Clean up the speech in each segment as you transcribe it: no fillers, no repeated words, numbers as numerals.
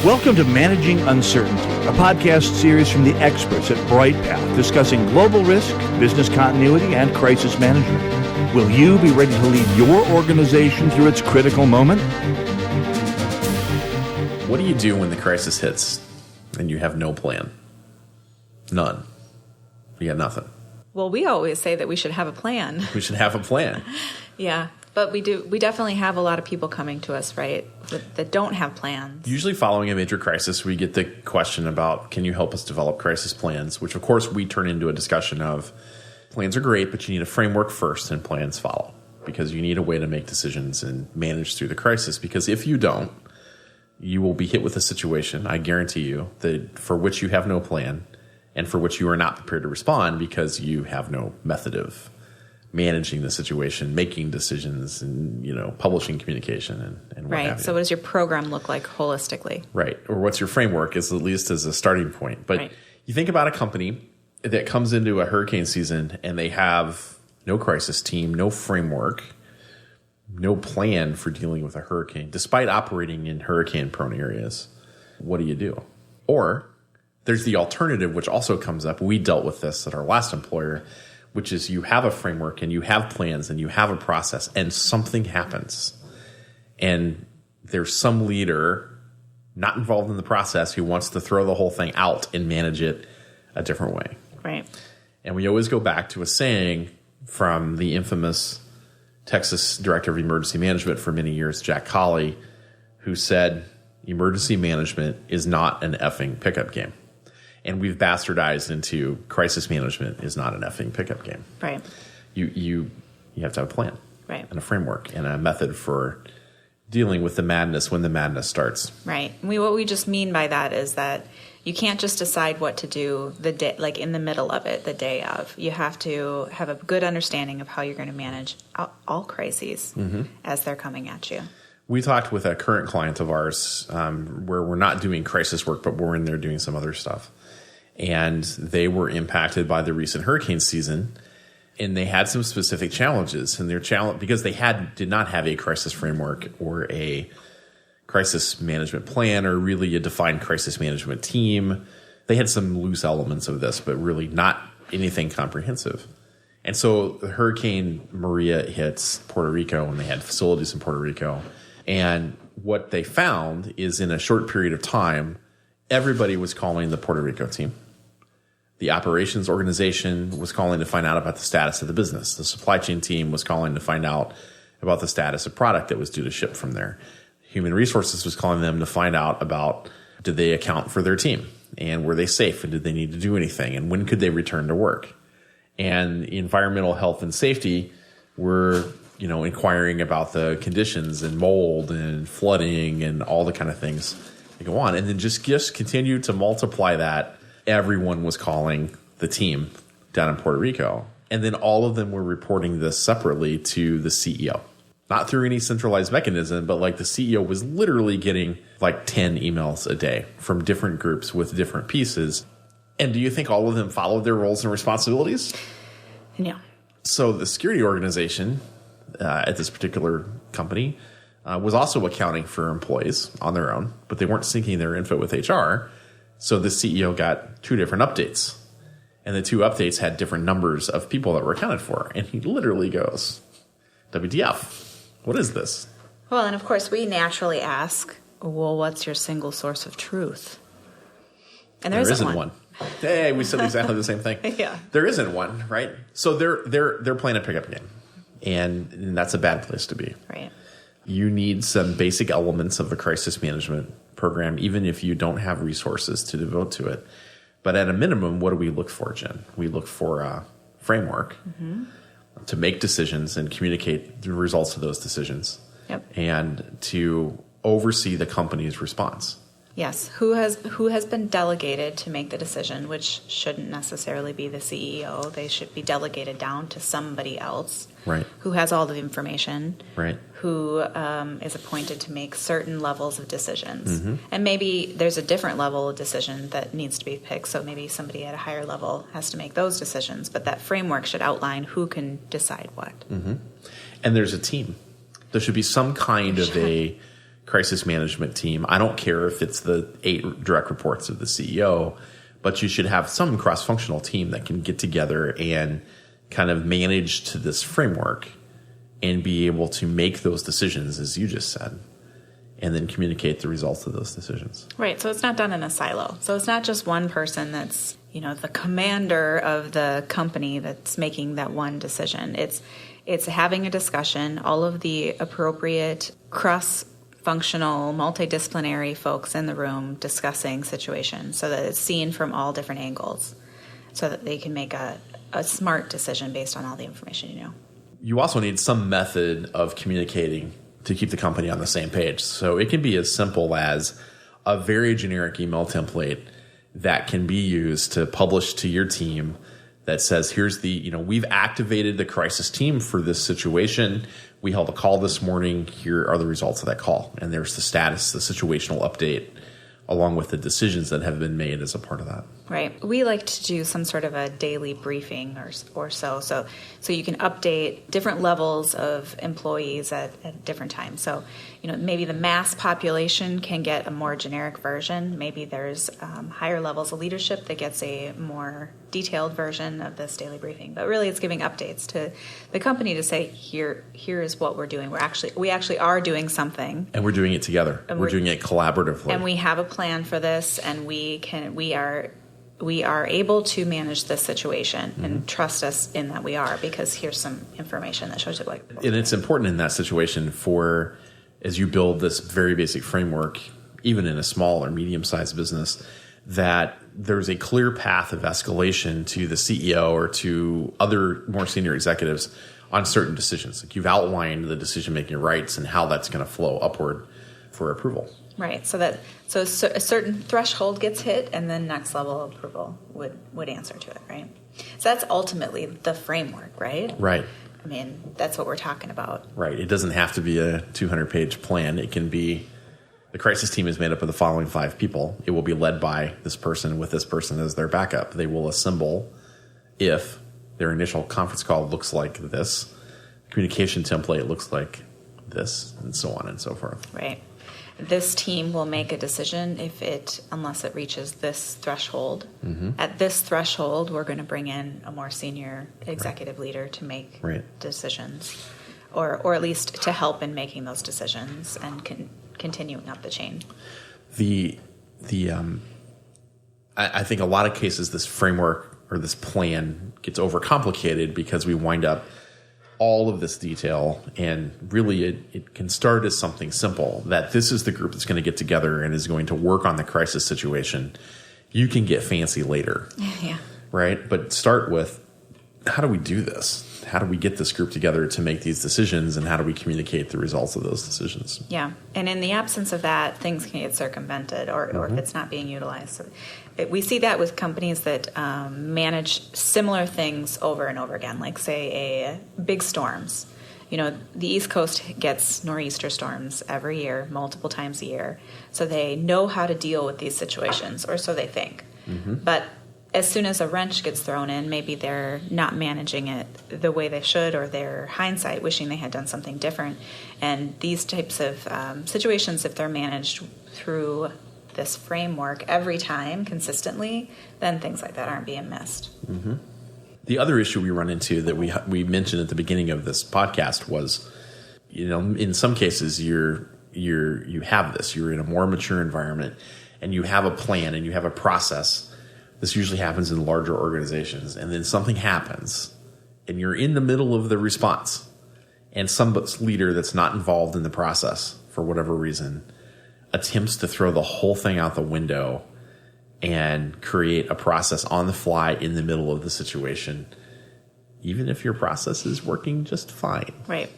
Welcome to Managing Uncertainty, a podcast series from the experts at Bryghtpath discussing global risk, business continuity, and crisis management. Will you be ready to lead your organization through its critical moment? What do you do when the crisis hits and you have no plan? None. You got nothing. Well, we always say that we should have a plan. We should have a plan. Yeah, but we do. We definitely have a lot of people coming to us, right, that don't have plans. Usually following a major crisis, we get the question about, can you help us develop crisis plans? Which, of course, we turn into a discussion of plans are great, but you need a framework first and plans follow. Because you need a way to make decisions and manage through the crisis. Because if you don't, you will be hit with a situation, I guarantee you, that for which you have no plan and for which you are not prepared to respond because you have no method of managing the situation, making decisions, and publishing communication and what have you. Right. So what does your program look like holistically? Right. Or what's your framework is at least as a starting point. But You think about a company that comes into a hurricane season and they have no crisis team, no framework, no plan for dealing with a hurricane, despite operating in hurricane-prone areas. What do? Or there's the alternative, which also comes up. We dealt with this at our last employer, which is you have a framework and you have plans and you have a process and something happens. And there's some leader not involved in the process who wants to throw the whole thing out and manage it a different way. Right. And we always go back to a saying from the infamous Texas Director of Emergency Management for many years, Jack Colley, who said, emergency management is not an effing pickup game. And we've bastardized into crisis management is not an effing pickup game. Right. You have to have a plan. Right. And a framework and a method for dealing with the madness when the madness starts. Right. What we just mean by that is that you can't just decide what to do the day, like in the middle of it, the day of. You have to have a good understanding of how you're going to manage all crises as they're coming at you. We talked with a current client of ours where we're not doing crisis work, but we're in there doing some other stuff. And they were impacted by the recent hurricane season, and they had some specific challenges. And their challenge, because they did not have a crisis framework or a crisis management plan or really a defined crisis management team. They had some loose elements of this, but really not anything comprehensive. And so the Hurricane Maria hits Puerto Rico, and they had facilities in Puerto Rico. And what they found is in a short period of time, everybody was calling the Puerto Rico team. The operations organization was calling to find out about the status of the business. The supply chain team was calling to find out about the status of product that was due to ship from there. Human resources was calling them to find out about, did they account for their team? And were they safe? And did they need to do anything? And when could they return to work? And environmental health and safety were, inquiring about the conditions and mold and flooding and all the kind of things that go on. And then just continue to multiply that. Everyone was calling the team down in Puerto Rico. And then all of them were reporting this separately to the CEO. Not through any centralized mechanism, but like the CEO was literally getting like 10 emails a day from different groups with different pieces. And do you think all of them followed their roles and responsibilities? No. So the security organization at this particular company was also accounting for employees on their own, but they weren't syncing their info with HR. So the CEO got 2 different updates. And the 2 updates had different numbers of people that were accounted for. And he literally goes, WTF, what is this? Well, and of course, we naturally ask, well, what's your single source of truth? And there isn't one. Hey, we said exactly the same thing. Yeah. There isn't one, right? So they're playing a pickup game. And that's a bad place to be. Right. You need some basic elements of a crisis management program, even if you don't have resources to devote to it. But at a minimum, what do we look for, Jen? We look for a framework to make decisions and communicate the results of those decisions. Yep. And to oversee the company's response. Yes. Who has been delegated to make the decision, which shouldn't necessarily be the CEO. They should be delegated down to somebody else. Right. Who has all the information. Right. Who is appointed to make certain levels of decisions. And maybe there's a different level of decision that needs to be picked. So maybe somebody at a higher level has to make those decisions. But that framework should outline who can decide what. And there's a team. There should be some kind of a crisis management team. I don't care if it's the 8 direct reports of the CEO, but you should have some cross-functional team that can get together and kind of manage to this framework and be able to make those decisions, as you just said, and then communicate the results of those decisions. Right. So it's not done in a silo. So it's not just one person that's, the commander of the company that's making that one decision. It's having a discussion, all of the appropriate cross-functional, multidisciplinary folks in the room discussing situations so that it's seen from all different angles so that they can make a smart decision based on all the information you know. You also need some method of communicating to keep the company on the same page. So it can be as simple as a very generic email template that can be used to publish to your team that says, here's we've activated the crisis team for this situation. We held a call this morning. Here are the results of that call. And there's the status, the situational update, along with the decisions that have been made as a part of that. Right. We like to do some sort of a daily briefing or so. So you can update different levels of employees at different times. So, maybe the mass population can get a more generic version. Maybe there's higher levels of leadership that gets a more detailed version of this daily briefing. But really, it's giving updates to the company to say, here is what we're doing. We actually are doing something, and we're doing it together. And we're doing it collaboratively, and we have a plan for this, and we are able to manage this situation, and trust us in that we are, because here's some information that shows it. And it's important in that situation as you build this very basic framework, even in a small or medium-sized business, that there's a clear path of escalation to the CEO or to other more senior executives on certain decisions. Like you've outlined the decision-making rights and how that's going to flow upward for approval. Right. So a certain threshold gets hit, and then next level approval would answer to it. Right. So that's ultimately the framework, right? Right. I mean, that's what we're talking about. Right. It doesn't have to be a 200-page plan. It can be the crisis team is made up of the following 5 people. It will be led by this person with this person as their backup. They will assemble if their initial conference call looks like this, communication template looks like this, and so on and so forth. Right. This team will make a decision unless it reaches this threshold. Mm-hmm. At this threshold, we're going to bring in a more senior executive leader to make decisions, or at least to help in making those decisions and continuing up the chain. I think a lot of cases this framework or this plan gets overcomplicated because we wind up all of this detail, and really it can start as something simple, that this is the group that's going to get together and is going to work on the crisis situation. You can get fancy later. Yeah. Right? But start with, how do we do this? How do we get this group together to make these decisions, and how do we communicate the results of those decisions? Yeah. And in the absence of that, things can get circumvented or if it's not being utilized. So we see that with companies that manage similar things over and over again, like, say, big storms. The East Coast gets nor'easter storms every year, multiple times a year. So they know how to deal with these situations, or so they think. Mm-hmm. But as soon as a wrench gets thrown in, maybe they're not managing it the way they should, or they're hindsight wishing they had done something different. And these types of situations, if they're managed through this framework every time consistently, then things like that aren't being missed. Mm-hmm. The other issue we run into that we mentioned at the beginning of this podcast was, in some cases you have this, you're in a more mature environment, and you have a plan and you have a process. This usually happens in larger organizations, and then something happens, and you're in the middle of the response, and some leader that's not involved in the process for whatever reason attempts to throw the whole thing out the window and create a process on the fly in the middle of the situation, even if your process is working just fine. Right.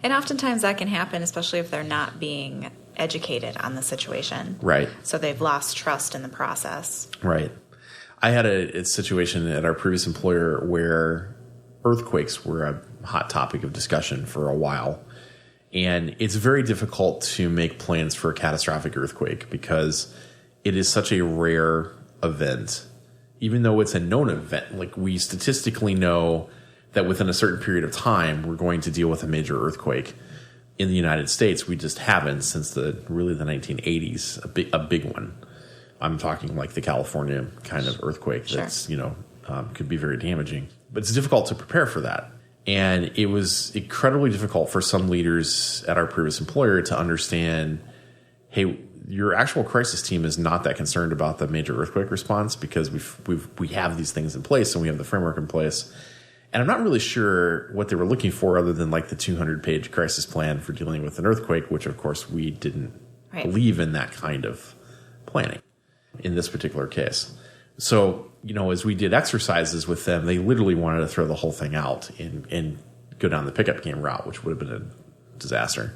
And oftentimes that can happen, especially if they're not being educated on the situation. Right. So they've lost trust in the process. Right. I had a situation at our previous employer where earthquakes were a hot topic of discussion for a while. And it's very difficult to make plans for a catastrophic earthquake because it is such a rare event. Even though it's a known event, like we statistically know that within a certain period of time, we're going to deal with a major earthquake. in the United States, we just haven't since the 1980s, a big one. I'm talking like the California kind of earthquake that's, could be very damaging. But it's difficult to prepare for that. And it was incredibly difficult for some leaders at our previous employer to understand, hey, your actual crisis team is not that concerned about the major earthquake response because we have these things in place and we have the framework in place. And I'm not really sure what they were looking for other than like the 200-page crisis plan for dealing with an earthquake, which of course we didn't believe in that kind of planning in this particular case. So, as we did exercises with them, they literally wanted to throw the whole thing out and go down the pickup game route, which would have been a disaster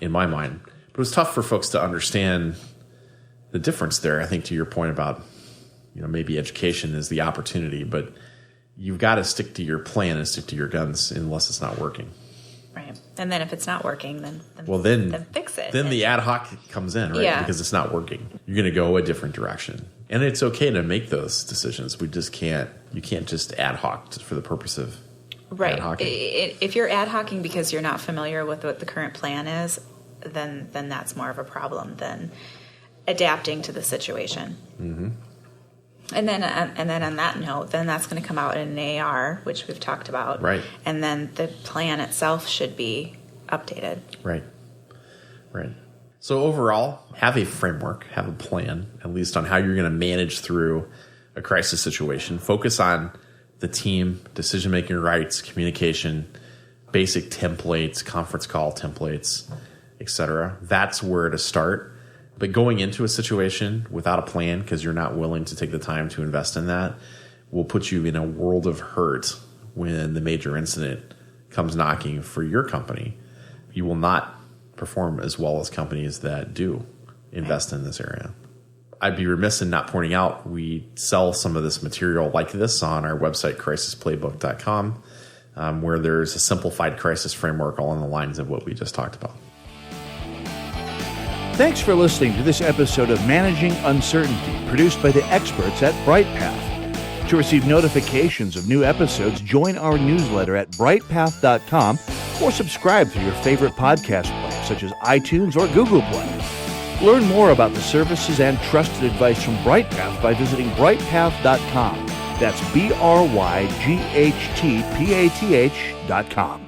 in my mind. But it was tough for folks to understand the difference there. I think to your point about, maybe education is the opportunity, but you've got to stick to your plan and stick to your guns unless it's not working. Right. And then if it's not working, then fix it. Then the ad hoc comes in, right? Yeah. Because it's not working. You're going to go a different direction. And it's okay to make those decisions. You can't just ad hoc for the purpose of ad hocing. If you're ad hocing because you're not familiar with what the current plan is, then that's more of a problem than adapting to the situation. Mm-hmm. And then on that note, then that's going to come out in an AR, which we've talked about. Right. And then the plan itself should be updated. Right. So overall, have a framework, have a plan, at least on how you're going to manage through a crisis situation. Focus on the team, decision-making rights, communication, basic templates, conference call templates, etc. That's where to start. But going into a situation without a plan because you're not willing to take the time to invest in that will put you in a world of hurt when the major incident comes knocking for your company. You will not perform as well as companies that do invest in this area. I'd be remiss in not pointing out we sell some of this material like this on our website, crisisplaybook.com, where there's a simplified crisis framework along the lines of what we just talked about. Thanks for listening to this episode of Managing Uncertainty, produced by the experts at Bryghtpath. To receive notifications of new episodes, join our newsletter at bryghtpath.com or subscribe through your favorite podcast player, such as iTunes or Google Play. Learn more about the services and trusted advice from Bryghtpath by visiting bryghtpath.com. That's BRYGHTPATH.com.